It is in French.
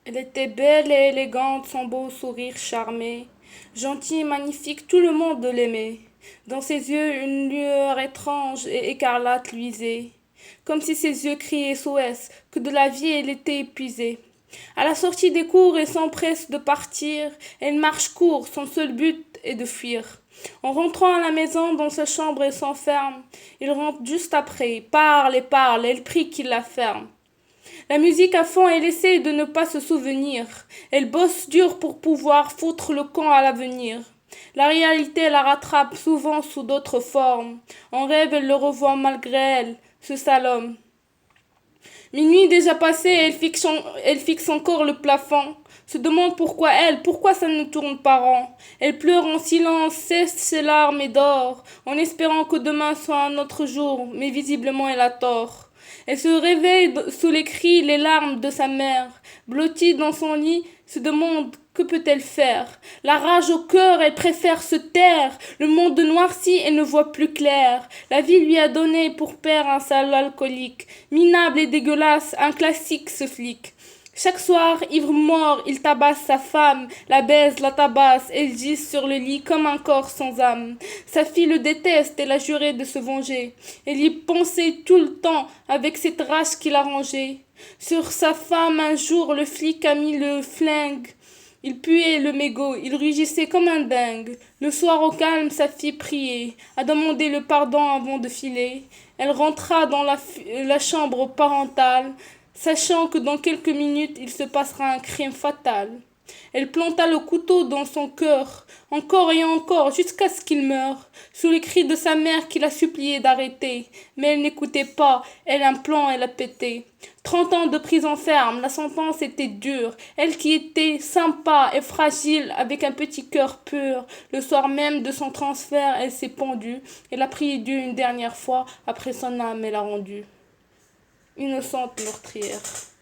Elle était belle et élégante, son beau sourire charmé. Gentille et magnifique, tout le monde l'aimait. Dans ses yeux, une lueur étrange et écarlate luisait, comme si ses yeux criaient SOS, que de la vie elle était épuisée. À la sortie des cours, elle s'empresse de partir. Elle marche court, son seul but est de fuir. En rentrant à la maison, dans sa chambre, elle s'enferme. Il rentre juste après, parle et parle, elle prie qu'il la ferme. La musique à fond, elle essaie de ne pas se souvenir. Elle bosse dur pour pouvoir foutre le camp à l'avenir. La réalité la rattrape souvent sous d'autres formes. En rêve, elle le revoit malgré elle, ce sale homme. Minuit déjà passé, elle fixe encore le plafond. Se demande pourquoi elle, pourquoi ça ne tourne pas rond. Elle pleure en silence, cesse ses larmes et dort, en espérant que demain soit un autre jour, mais visiblement elle a tort. Elle se réveille sous les cris, les larmes de sa mère. Blottie dans son lit, se demande que peut-elle faire. La rage au cœur, elle préfère se taire. Le monde noirci, elle ne voit plus clair. La vie lui a donné pour père un sale alcoolique. Minable et dégueulasse, un classique ce flic. Chaque soir, ivre mort, il tabasse sa femme, la baise, la tabasse, elle gisse sur le lit comme un corps sans âme. Sa fille le déteste, elle a juré de se venger. Elle y pensait tout le temps, avec cette rage qu'il a rangée. Sur sa femme, un jour, le flic a mis le flingue. Il puait le mégot, il rugissait comme un dingue. Le soir au calme, sa fille priait, a demandé le pardon avant de filer. Elle rentra dans la chambre parentale, sachant que dans quelques minutes il se passera un crime fatal. Elle planta le couteau dans son cœur, encore et encore, jusqu'à ce qu'il meure, sous les cris de sa mère qui l'a supplié d'arrêter. Mais elle n'écoutait pas, elle un plan, elle a pété. 30 ans de prison ferme, la sentence était dure. Elle qui était sympa et fragile, avec un petit cœur pur. Le soir même de son transfert, elle s'est pendue. Elle a prié Dieu une dernière fois, après son âme, elle a rendu. Innocente meurtrière.